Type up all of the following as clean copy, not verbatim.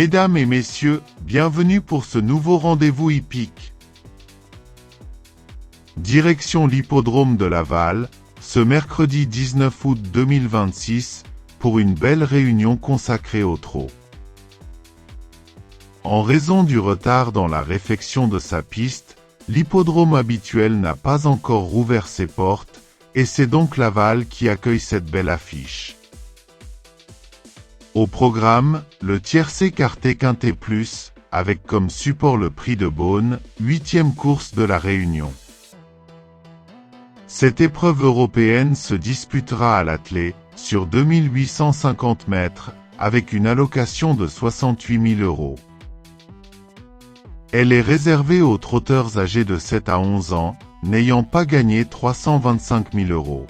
Mesdames et messieurs, bienvenue pour ce nouveau rendez-vous hippique. Direction l'hippodrome de Laval, ce mercredi 19 août 2026, pour une belle réunion consacrée au trot. En raison du retard dans la réfection de sa piste, l'hippodrome habituel n'a pas encore rouvert ses portes, et c'est donc Laval qui accueille cette belle affiche. Au programme, le tiercé écarté quintet plus, avec comme support le prix de Beaune, 8e course de la Réunion. Cette épreuve européenne se disputera à l'attelé, sur 2850 mètres, avec une allocation de 68 000 €. Elle est réservée aux trotteurs âgés de 7 à 11 ans, n'ayant pas gagné 325 000 €.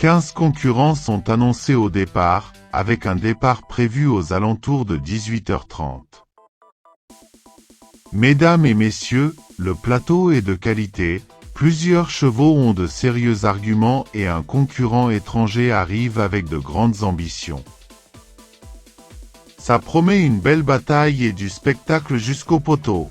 15 concurrents sont annoncés au départ, avec un départ prévu aux alentours de 18h30. Mesdames et messieurs, le plateau est de qualité, plusieurs chevaux ont de sérieux arguments et un concurrent étranger arrive avec de grandes ambitions. Ça promet une belle bataille et du spectacle jusqu'au poteau.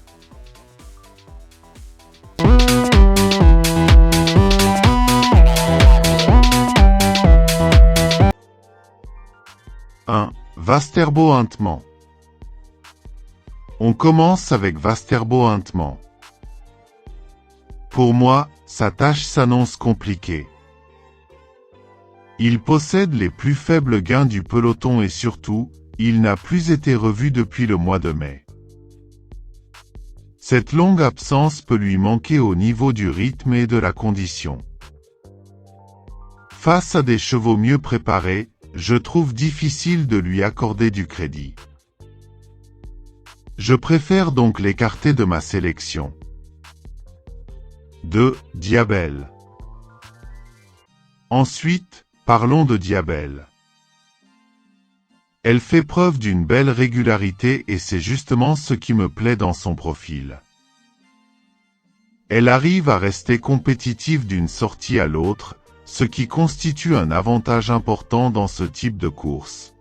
Vasterbo Hintement. On commence avec Vasterbo Hintement. Pour moi, sa tâche s'annonce compliquée. Il possède les plus faibles gains du peloton et surtout, il n'a plus été revu depuis le mois de mai. Cette longue absence peut lui manquer au niveau du rythme et de la condition. Face à des chevaux mieux préparés, je trouve difficile de lui accorder du crédit. Je préfère donc l'écarter de ma sélection. 2. Diabelle. Ensuite, parlons de Diabelle. Elle fait preuve d'une belle régularité et c'est justement ce qui me plaît dans son profil. Elle arrive à rester compétitive d'une sortie à l'autre, ce qui constitue un avantage important dans ce type de course.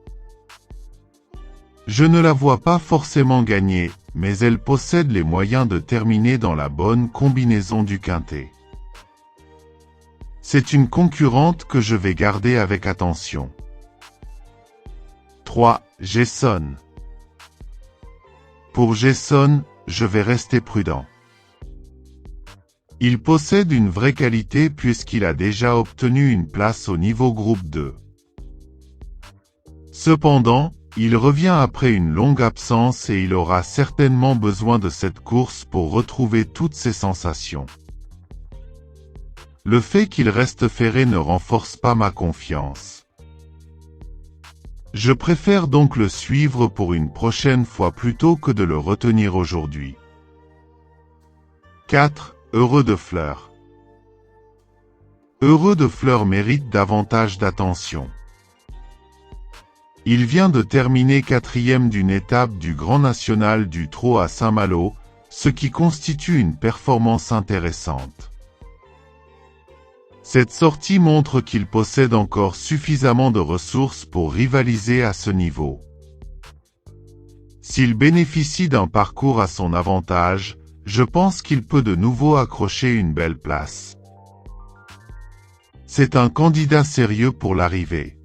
Je ne la vois pas forcément gagner, mais elle possède les moyens de terminer dans la bonne combinaison du quintet. C'est une concurrente que je vais garder avec attention. 3. Gesson. Pour Gesson, je vais rester prudent. Il possède une vraie qualité puisqu'il a déjà obtenu une place au niveau groupe 2. Cependant, il revient après une longue absence et il aura certainement besoin de cette course pour retrouver toutes ses sensations. Le fait qu'il reste ferré ne renforce pas ma confiance. Je préfère donc le suivre pour une prochaine fois plutôt que de le retenir aujourd'hui. 4. Heureux de Fleur. Heureux de Fleur mérite davantage d'attention. Il vient de terminer 4e d'une étape du Grand National du Trot à Saint-Malo, ce qui constitue une performance intéressante. Cette sortie montre qu'il possède encore suffisamment de ressources pour rivaliser à ce niveau. S'il bénéficie d'un parcours à son avantage, je pense qu'il peut de nouveau accrocher une belle place. C'est un candidat sérieux pour l'arrivée.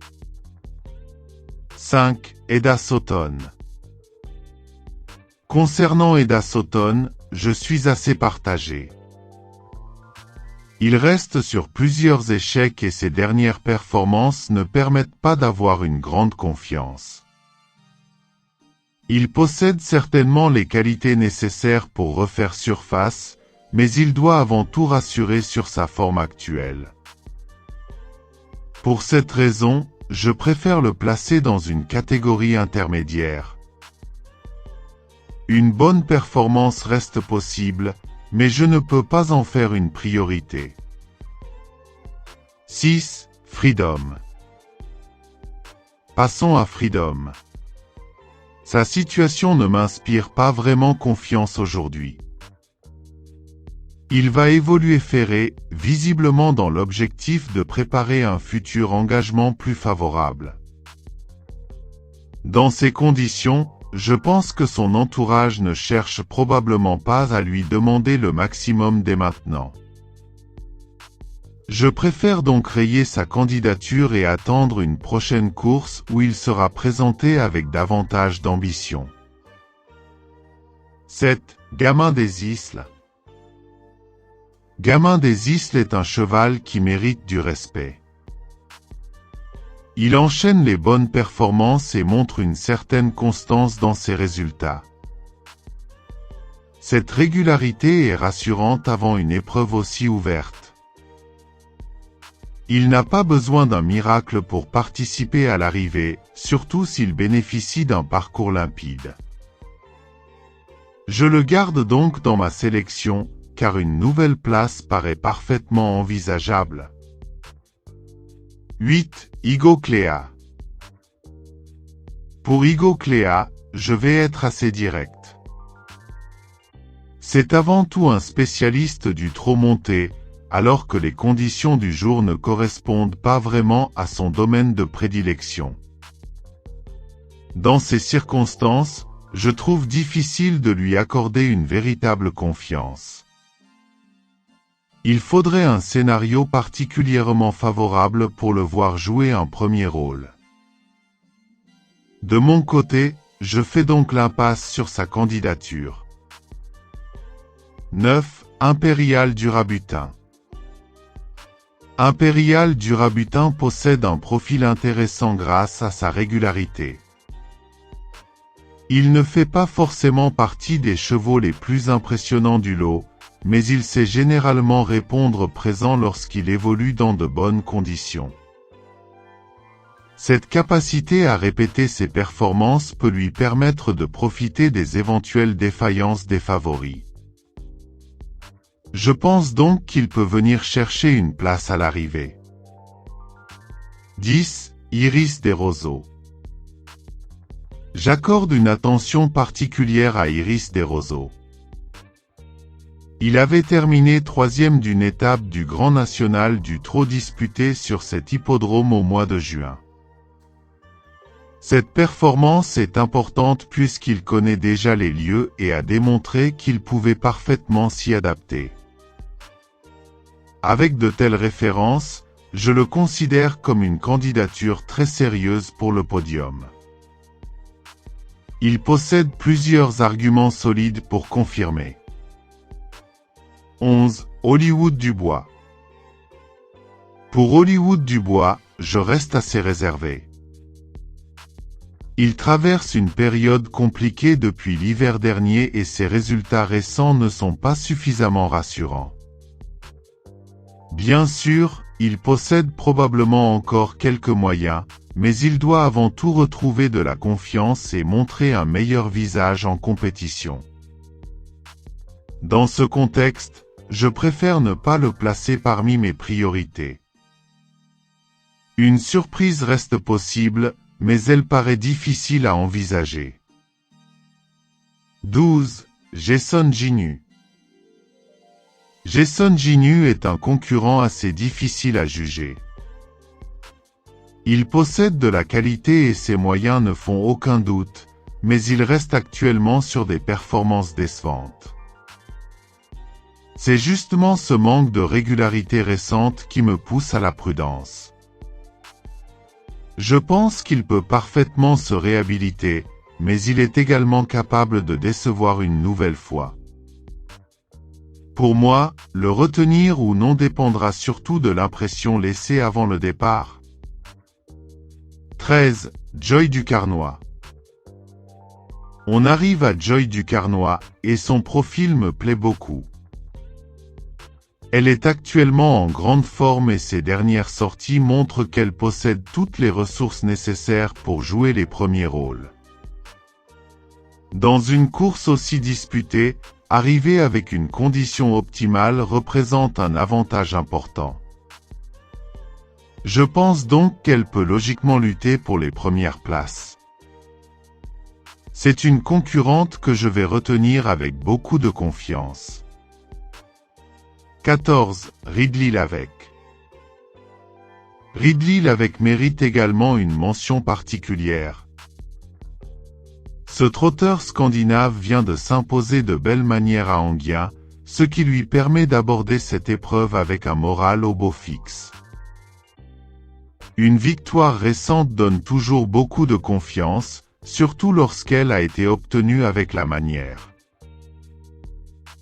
5. Eda Sauton. Concernant Eda Sauton, je suis assez partagé. Il reste sur plusieurs échecs et ses dernières performances ne permettent pas d'avoir une grande confiance. Il possède certainement les qualités nécessaires pour refaire surface, mais il doit avant tout rassurer sur sa forme actuelle. Pour cette raison, je préfère le placer dans une catégorie intermédiaire. Une bonne performance reste possible, mais je ne peux pas en faire une priorité. 6. Freedom. Passons à Freedom. Sa situation ne m'inspire pas vraiment confiance aujourd'hui. Il va évoluer ferré, visiblement dans l'objectif de préparer un futur engagement plus favorable. Dans ces conditions, je pense que son entourage ne cherche probablement pas à lui demander le maximum dès maintenant. Je préfère donc rayer sa candidature et attendre une prochaine course où il sera présenté avec davantage d'ambition. 7. Gamin des Isles. Gamin des Isles est un cheval qui mérite du respect. Il enchaîne les bonnes performances et montre une certaine constance dans ses résultats. Cette régularité est rassurante avant une épreuve aussi ouverte. Il n'a pas besoin d'un miracle pour participer à l'arrivée, surtout s'il bénéficie d'un parcours limpide. Je le garde donc dans ma sélection, car une nouvelle place paraît parfaitement envisageable. 8. Higo Cléa. Pour Higo Cléa, je vais être assez direct. C'est avant tout un spécialiste du trot monté, alors que les conditions du jour ne correspondent pas vraiment à son domaine de prédilection. Dans ces circonstances, je trouve difficile de lui accorder une véritable confiance. Il faudrait un scénario particulièrement favorable pour le voir jouer un premier rôle. De mon côté, je fais donc l'impasse sur sa candidature. 9. Impérial du Rabutin. Impérial du Rabutin possède un profil intéressant grâce à sa régularité. Il ne fait pas forcément partie des chevaux les plus impressionnants du lot, mais il sait généralement répondre présent lorsqu'il évolue dans de bonnes conditions. Cette capacité à répéter ses performances peut lui permettre de profiter des éventuelles défaillances des favoris. Je pense donc qu'il peut venir chercher une place à l'arrivée. 10. Iris des Roseaux. J'accorde une attention particulière à Iris des Roseaux. Il avait terminé 3e d'une étape du Grand National du Trot disputé sur cet hippodrome au mois de juin. Cette performance est importante puisqu'il connaît déjà les lieux et a démontré qu'il pouvait parfaitement s'y adapter. Avec de telles références, je le considère comme une candidature très sérieuse pour le podium. Il possède plusieurs arguments solides pour confirmer. 11. Hollywood Dubois. Pour Hollywood Dubois, je reste assez réservé. Il traverse une période compliquée depuis l'hiver dernier et ses résultats récents ne sont pas suffisamment rassurants. Bien sûr, il possède probablement encore quelques moyens, mais il doit avant tout retrouver de la confiance et montrer un meilleur visage en compétition. Dans ce contexte, je préfère ne pas le placer parmi mes priorités. Une surprise reste possible, mais elle paraît difficile à envisager. 12. Jason Ginu. Jason Ginu est un concurrent assez difficile à juger. Il possède de la qualité et ses moyens ne font aucun doute, mais il reste actuellement sur des performances décevantes. C'est justement ce manque de régularité récente qui me pousse à la prudence. Je pense qu'il peut parfaitement se réhabiliter, mais il est également capable de décevoir une nouvelle fois. Pour moi, le retenir ou non dépendra surtout de l'impression laissée avant le départ. 13. Joy du Carnoy. On arrive à Joy du Carnoy, et son profil me plaît beaucoup. Elle est actuellement en grande forme et ses dernières sorties montrent qu'elle possède toutes les ressources nécessaires pour jouer les premiers rôles. Dans une course aussi disputée, arriver avec une condition optimale représente un avantage important. Je pense donc qu'elle peut logiquement lutter pour les premières places. C'est une concurrente que je vais retenir avec beaucoup de confiance. 14. Ridley Lavec. Ridley Lavec mérite également une mention particulière. Ce trotteur scandinave vient de s'imposer de belle manière à Anguien, ce qui lui permet d'aborder cette épreuve avec un moral au beau fixe. Une victoire récente donne toujours beaucoup de confiance, surtout lorsqu'elle a été obtenue avec la manière.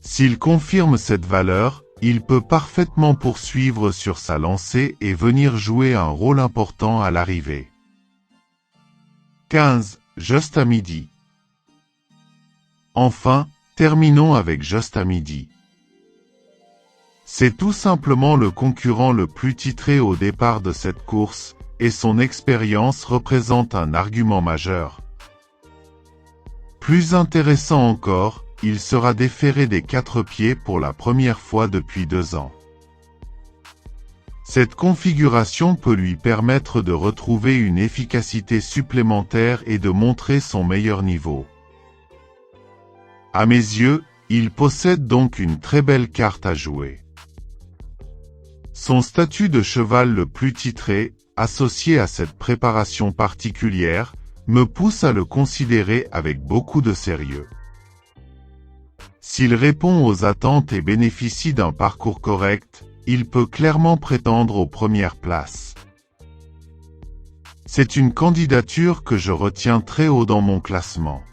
S'il confirme cette valeur, il peut parfaitement poursuivre sur sa lancée et venir jouer un rôle important à l'arrivée. 15. Just à midi. Enfin, terminons avec Just à midi. C'est tout simplement le concurrent le plus titré au départ de cette course, et son expérience représente un argument majeur. Plus intéressant encore, il sera déféré des 4 pieds pour la première fois depuis 2 ans. Cette configuration peut lui permettre de retrouver une efficacité supplémentaire et de montrer son meilleur niveau. À mes yeux, il possède donc une très belle carte à jouer. Son statut de cheval le plus titré, associé à cette préparation particulière, me pousse à le considérer avec beaucoup de sérieux. S'il répond aux attentes et bénéficie d'un parcours correct, il peut clairement prétendre aux premières places. C'est une candidature que je retiens très haut dans mon classement.